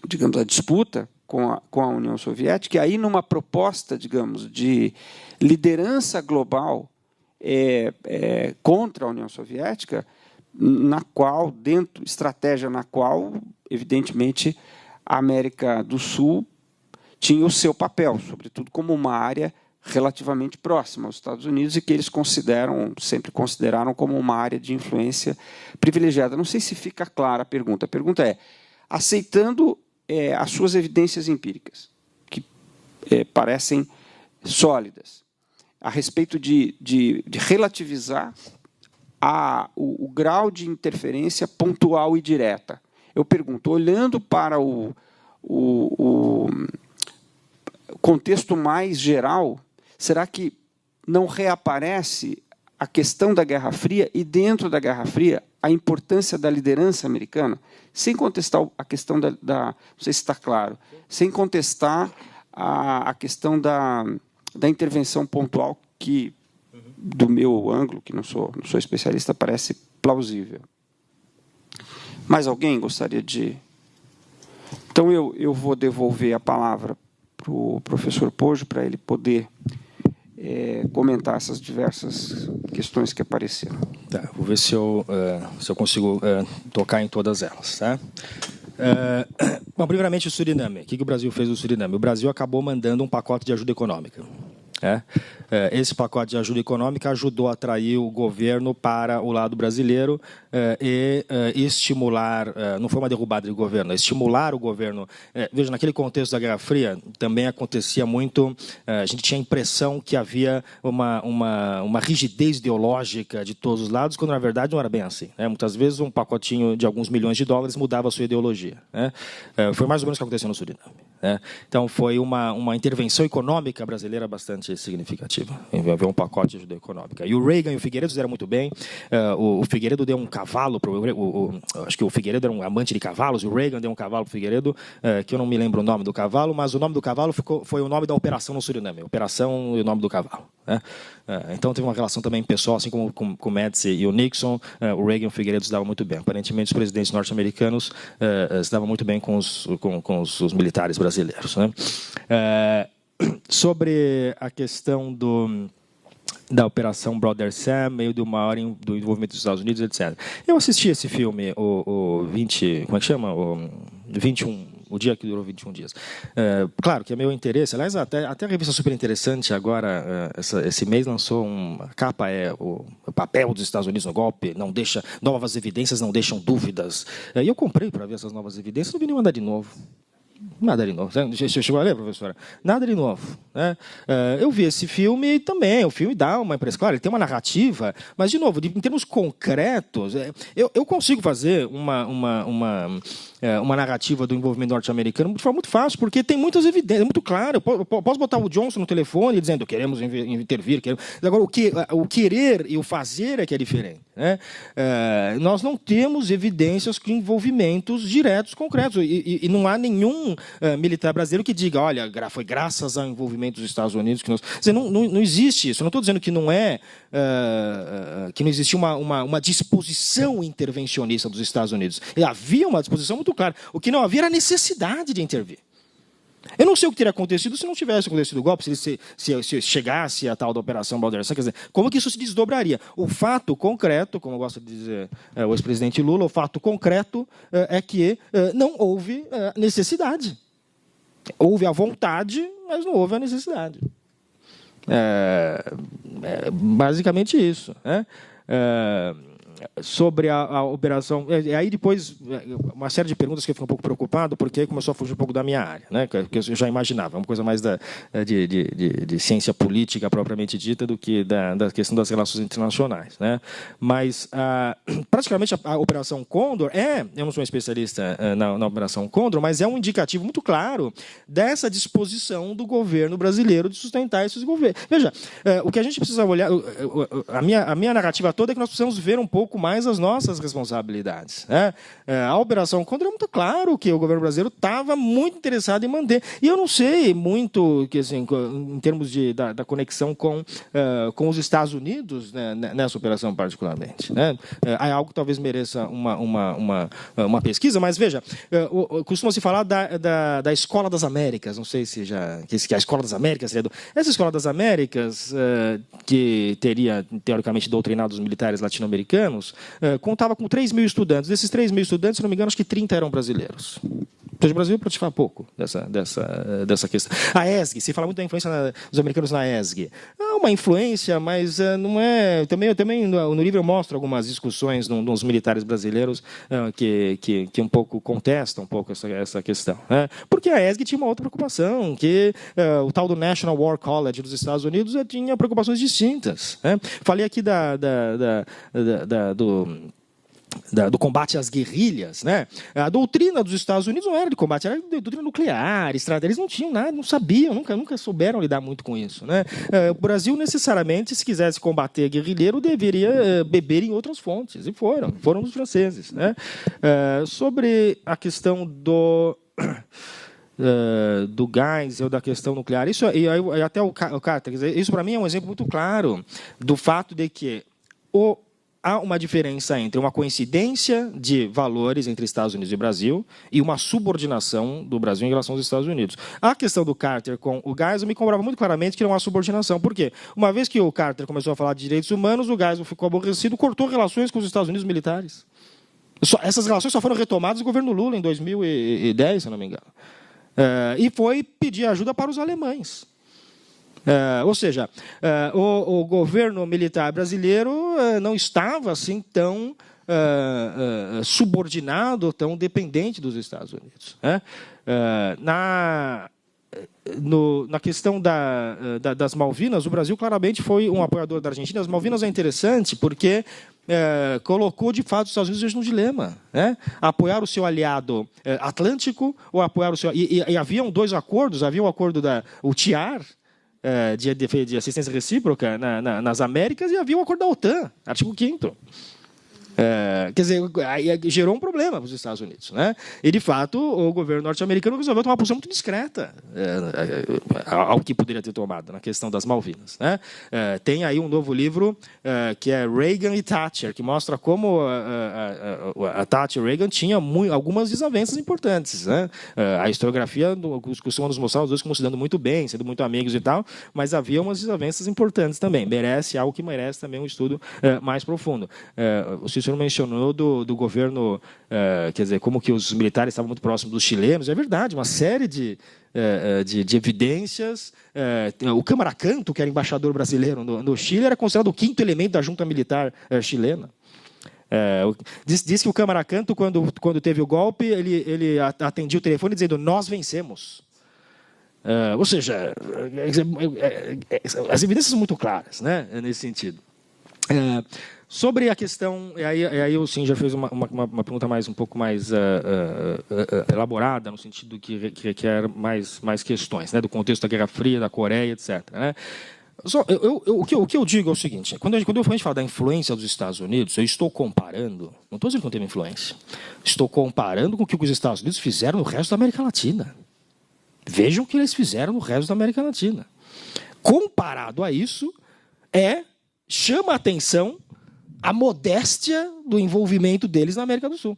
digamos, a disputa com a União Soviética, e aí numa proposta, digamos, de liderança global contra a União Soviética, estratégia na qual, evidentemente, a América do Sul tinha o seu papel, sobretudo como uma área relativamente próxima aos Estados Unidos e que eles sempre consideraram como uma área de influência privilegiada. Não sei se fica clara a pergunta. A pergunta é, aceitando as suas evidências empíricas, que parecem sólidas, a respeito de relativizar o grau de interferência pontual e direta. eu pergunto, olhando para o contexto mais geral, será que não reaparece a questão da Guerra Fria e, dentro da Guerra Fria, a importância da liderança americana? Sem contestar a questão não sei se está claro, sem contestar a questão da intervenção pontual que, do meu ângulo, que não sou especialista, parece plausível. Mais alguém gostaria de... Então, eu vou devolver a palavra para o professor Poggio, para ele poder comentar essas diversas questões que apareceram. Tá, vou ver se eu consigo tocar em todas elas. Tá? Bom, primeiramente, o Suriname. O que o Brasil fez no Suriname? O Brasil acabou mandando um pacote de ajuda econômica. Esse pacote de ajuda econômica ajudou a atrair o governo para o lado brasileiro e estimular, não foi uma derrubada de governo, estimular o governo. Veja, naquele contexto da Guerra Fria, também acontecia muito, a gente tinha a impressão que havia uma rigidez ideológica de todos os lados, quando na verdade não era bem assim. Muitas vezes um pacotinho de alguns milhões de dólares mudava a sua ideologia. Foi mais ou menos o que aconteceu no Suriname. Então, foi uma intervenção econômica brasileira bastante significativa. Envolveu um pacote de ajuda econômica. E o Reagan e o Figueiredo fizeram muito bem. O Figueiredo deu um cavalo para acho que o Figueiredo era um amante de cavalos, e o Reagan deu um cavalo para o Figueiredo, que eu não me lembro o nome do cavalo, mas o nome do cavalo foi o nome da operação no Suriname. Operação e o nome do cavalo. Então, teve uma relação também pessoal, assim como com o Médici e o Nixon. O Reagan e o Figueiredo se davam muito bem. Aparentemente, os presidentes norte-americanos se davam muito bem com os militares brasileiros. Sobre a questão da Operação Brother Sam, meio do maior do envolvimento dos Estados Unidos, etc. Eu assisti esse filme, o 20... Como é que chama? O 21... O dia que durou 21 dias. Claro que é meu interesse. Aliás, até a revista super interessante agora, esse mês, lançou a capa, o papel dos Estados Unidos no golpe, não deixa, novas evidências não deixam dúvidas. E eu comprei para ver essas novas evidências, não vi nenhuma de novo. Nada de novo. Você chegou a ler, professora? Nada de novo. Eu vi esse filme e também. O filme dá uma impressão. Claro, ele tem uma narrativa, mas, de novo, em termos concretos, eu consigo fazer uma narrativa do envolvimento norte-americano de forma muito fácil, porque tem muitas evidências, é muito claro. Eu posso botar o Johnson no telefone dizendo queremos intervir. Agora, o querer e o fazer é que é diferente. Nós não temos evidências de envolvimentos diretos, concretos, e não há nenhum militar brasileiro que diga, olha, foi graças ao envolvimento dos Estados Unidos que nós... Quer dizer, não existe isso. Eu não estou dizendo que não que não existia uma disposição intervencionista dos Estados Unidos. E havia uma disposição muito clara. O que não havia era a necessidade de intervir. Eu não sei o que teria acontecido se não tivesse acontecido o golpe, se chegasse a tal da Operação Brother Sam. Quer dizer, como que isso se desdobraria? O fato concreto, como gosta de dizer o ex-presidente Lula, o fato concreto é que não houve necessidade. Houve a vontade, mas não houve a necessidade. Basicamente isso. Sobre a operação... Aí depois, uma série de perguntas que eu fiquei um pouco preocupado, porque começou a fugir um pouco da minha área, que eu já imaginava, uma coisa mais de ciência política propriamente dita do que da questão das relações internacionais. Mas, praticamente, a Operação Condor eu não sou um especialista na Operação Condor, mas é um indicativo muito claro dessa disposição do governo brasileiro de sustentar esses governos. Veja, o que a gente precisa olhar... A minha narrativa toda é que nós precisamos ver um pouco mais as nossas responsabilidades. A Operação Condor é muito claro que o governo brasileiro estava muito interessado em manter. E eu não sei muito, assim, em termos da conexão com os Estados Unidos, nessa operação particularmente. É algo que talvez mereça uma pesquisa, mas veja, costuma-se falar da Escola das Américas, não sei se que a Escola das Américas seria essa Escola das Américas, que teria, teoricamente, doutrinado os militares latino-americanos, contava com 3 mil estudantes. Desses 3 mil estudantes, se não me engano, acho que 30 eram brasileiros. O Brasil praticava pouco dessa questão. A ESG, se fala muito da influência dos americanos na ESG. Há uma influência, mas não é... Também no livro eu mostro algumas discussões dos militares brasileiros que um pouco contestam um pouco essa questão. Porque a ESG tinha uma outra preocupação, que o tal do National War College dos Estados Unidos tinha preocupações distintas. Falei aqui do combate às guerrilhas, né? A doutrina dos Estados Unidos não era de combate, era de doutrina nuclear, eles não tinham nada, não sabiam, nunca souberam lidar muito com isso, né? O Brasil, necessariamente, se quisesse combater guerrilheiro, deveria beber em outras fontes, e foram os franceses, né? Sobre a questão do gás ou da questão nuclear, isso e até o Carter, isso para mim é um exemplo muito claro do fato de que há uma diferença entre uma coincidência de valores entre Estados Unidos e Brasil e uma subordinação do Brasil em relação aos Estados Unidos. A questão do Carter com o Geisel me comprova muito claramente que não há subordinação. Por quê? Uma vez que o Carter começou a falar de direitos humanos, o Geisel ficou aborrecido, cortou relações com os Estados Unidos militares. Essas relações só foram retomadas no governo Lula em 2010, se não me engano. E foi pedir ajuda para os alemães. Ou seja, o governo militar brasileiro não estava assim tão subordinado, tão dependente dos Estados Unidos. Na questão das Malvinas, o Brasil claramente foi um apoiador da Argentina. As Malvinas é interessante porque colocou, de fato, os Estados Unidos num dilema. Apoiar o seu aliado atlântico ou apoiar o seu... E haviam dois acordos. Havia o acordo o TIAR, de assistência recíproca nas Américas, e havia o acordo da OTAN, artigo 5º. Quer dizer, gerou um problema para os Estados Unidos, né? E, de fato, o governo norte-americano resolveu tomar uma posição muito discreta ao que poderia ter tomado na questão das Malvinas, né? Tem aí um novo livro que é Reagan e Thatcher, que mostra como a Thatcher e Reagan tinham algumas desavenças importantes, né? A historiografia costuma nos mostrar os dois como se dando muito bem, sendo muito amigos e tal, mas havia umas desavenças importantes também. Merece algo que merece também um estudo mais profundo. O Cícero mencionou do governo, quer dizer, como que os militares estavam muito próximos dos chilenos. É verdade, uma série de evidências. O Câmara Canto, que era embaixador brasileiro no Chile, era considerado o 5º elemento da junta militar chilena. Diz que o Câmara Canto, quando teve o golpe, ele atendia o telefone dizendo: "Nós vencemos". Ou seja, as evidências são muito claras, né, nesse sentido. Sobre a questão, aí eu sim já fiz uma pergunta um pouco mais elaborada, no sentido que requer mais questões, né, do contexto da Guerra Fria, da Coreia, etc. Né? O que eu digo é o seguinte: quando a gente fala da influência dos Estados Unidos, eu estou comparando, não estou dizendo que não tem influência, estou comparando com o que os Estados Unidos fizeram no resto da América Latina. Vejam o que eles fizeram no resto da América Latina. Comparado a isso, chama a atenção a modéstia do envolvimento deles na América do Sul.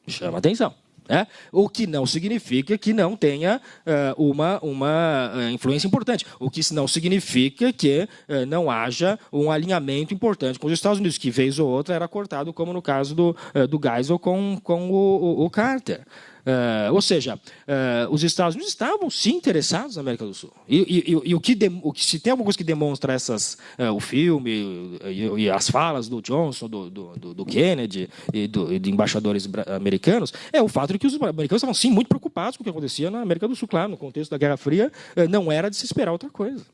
Chama a atenção. O que não significa que não tenha uma influência importante. O que não significa que não haja um alinhamento importante com os Estados Unidos, que vez ou outra era cortado, como no caso do Geisel com o Carter. Ou seja, os Estados Unidos estavam sim interessados na América do Sul. E se tem alguma coisa que demonstra o filme e as falas do Johnson, do Kennedy e de embaixadores americanos, é o fato de que os americanos estavam sim muito preocupados com o que acontecia na América do Sul. Claro, no contexto da Guerra Fria, não era de se esperar outra coisa.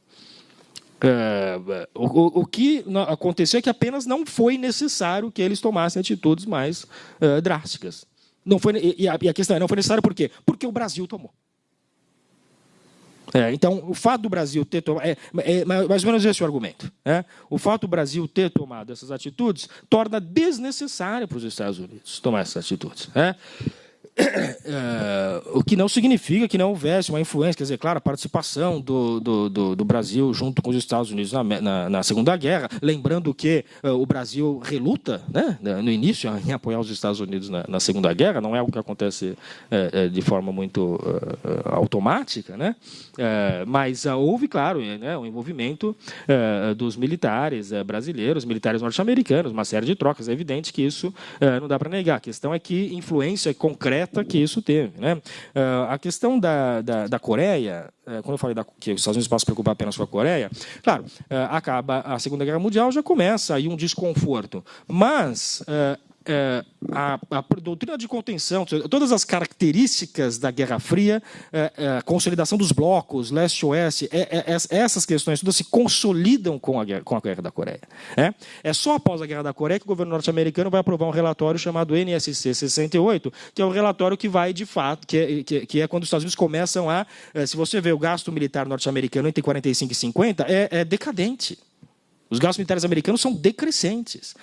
O que aconteceu é que apenas não foi necessário que eles tomassem atitudes mais drásticas. Não foi, e a questão não foi necessário por quê? Porque o Brasil tomou. Então, o fato do Brasil ter tomado... É mais ou menos esse o argumento. O fato do Brasil ter tomado essas atitudes torna desnecessário para os Estados Unidos tomar essas atitudes. O que não significa que não houvesse uma influência, quer dizer, claro, a participação do Brasil junto com os Estados Unidos na Segunda Guerra, lembrando que o Brasil reluta, né, no início em apoiar os Estados Unidos na Segunda Guerra, não é algo que acontece de forma muito automática, né, mas houve, claro, né, um envolvimento dos militares brasileiros, militares norte-americanos, uma série de trocas. É evidente que isso não dá para negar. A questão é que influência concreta que isso teve, né? A questão da Coreia, quando eu falei que os Estados Unidos passam a se preocupar apenas com a Coreia, claro, acaba a Segunda Guerra Mundial, já começa aí um desconforto, mas a doutrina de contenção, todas as características da Guerra Fria, a consolidação dos blocos, leste-oeste, essas questões todas se consolidam com a Guerra da Coreia. É só após a Guerra da Coreia que o governo norte-americano vai aprovar um relatório chamado NSC 68, que é o relatório que vai, de fato, que é quando os Estados Unidos começam a... Se você vê o gasto militar norte-americano entre 45 e 50, é decadente. Os gastos militares americanos são decrescentes.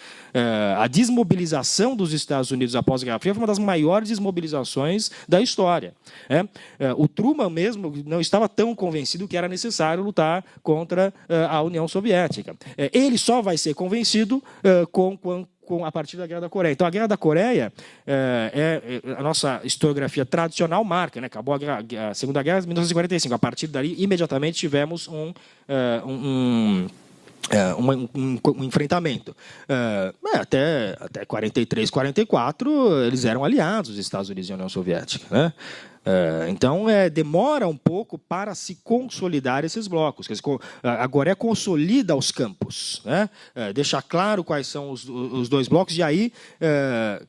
A desmobilização dos Estados Unidos após a Guerra Fria foi uma das maiores desmobilizações da história. O Truman mesmo não estava tão convencido que era necessário lutar contra a União Soviética. Ele só vai ser convencido a partir da Guerra da Coreia. Então, a Guerra da Coreia, a nossa historiografia tradicional marca, né? Acabou a Segunda Guerra em 1945. A partir dali, imediatamente, tivemos um enfrentamento. Até 43, 44, eles eram aliados dos Estados Unidos e da União Soviética, né? Então, demora um pouco para se consolidar esses blocos. A Coreia consolida os campos, né? Deixa claro quais são os dois blocos, e aí,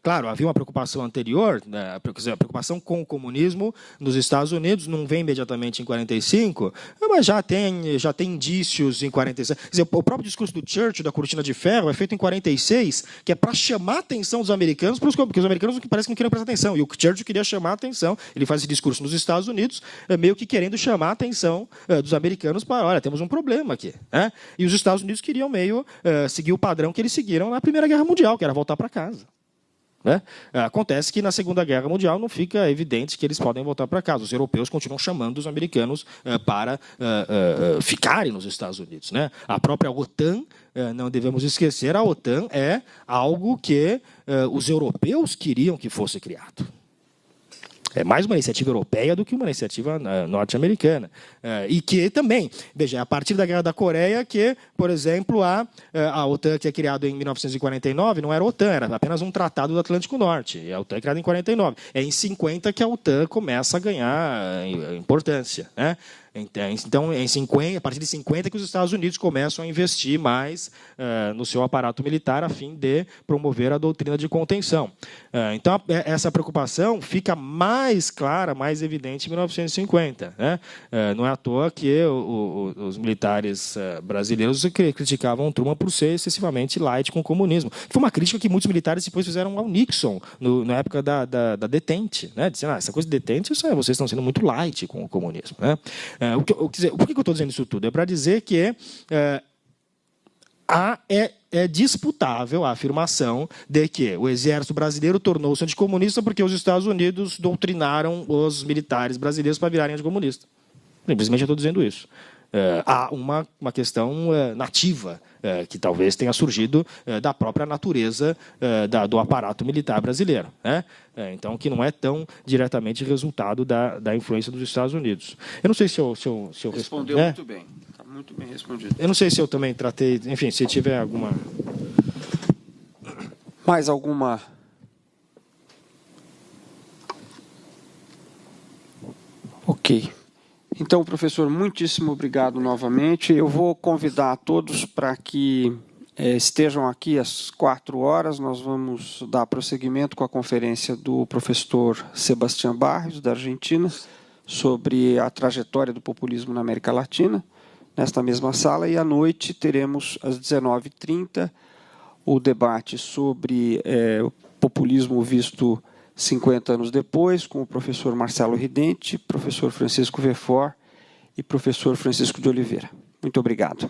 claro, havia uma preocupação anterior, né? A preocupação com o comunismo nos Estados Unidos não vem imediatamente em 45, mas já tem indícios em 46. Quer dizer, o próprio discurso do Churchill, da Cortina de Ferro, é feito em 46, que é para chamar a atenção dos americanos, porque os americanos parece que não queriam prestar atenção, e o Churchill queria chamar a atenção. Ele faz esse discurso nos Estados Unidos, meio que querendo chamar a atenção dos americanos para, olha, temos um problema aqui. E os Estados Unidos queriam seguir o padrão que eles seguiram na Primeira Guerra Mundial, que era voltar para casa. Acontece que na Segunda Guerra Mundial não fica evidente que eles podem voltar para casa. Os europeus continuam chamando os americanos para ficarem nos Estados Unidos. A própria OTAN, não devemos esquecer, a OTAN é algo que os europeus queriam que fosse criado. É mais uma iniciativa europeia do que uma iniciativa norte-americana. E que também, veja, é a partir da Guerra da Coreia que, por exemplo, a OTAN, que é criada em 1949, não era a OTAN, era apenas um tratado do Atlântico Norte. E a OTAN é criada em 49. É em 50 que a OTAN começa a ganhar importância, né? Então, a partir de 50 que os Estados Unidos começam a investir mais no seu aparato militar a fim de promover a doutrina de contenção. Então, essa preocupação fica mais clara, mais evidente em 1950. Né? Não é à toa que os militares brasileiros criticavam o Truman por ser excessivamente light com o comunismo. Foi uma crítica que muitos militares depois fizeram ao Nixon, na época da detente. Né? Dizendo, essa coisa de detente, vocês estão sendo muito light com o comunismo. Né? Por que eu estou dizendo isso tudo? É para dizer que é disputável a afirmação de que o exército brasileiro tornou-se anticomunista porque os Estados Unidos doutrinaram os militares brasileiros para virarem anticomunistas. Simplesmente eu estou dizendo isso. Há uma questão nativa que talvez tenha surgido da própria natureza do aparato militar brasileiro. Né? Então, que não é tão diretamente resultado da influência dos Estados Unidos. Eu não sei se eu respondeu muito bem. Está muito bem respondido. Eu não sei se eu também tratei... Enfim, se tiver alguma... Mais alguma... Ok. Então, professor, muitíssimo obrigado novamente. Eu vou convidar a todos para que estejam aqui às 4 horas. Nós vamos dar prosseguimento com a conferência do professor Sebastián Barrios, da Argentina, sobre a trajetória do populismo na América Latina, nesta mesma sala. E à noite teremos, às 19h30, o debate sobre o populismo visto 50 anos depois, com o professor Marcelo Ridente, professor Francisco Vefort e professor Francisco de Oliveira. Muito obrigado.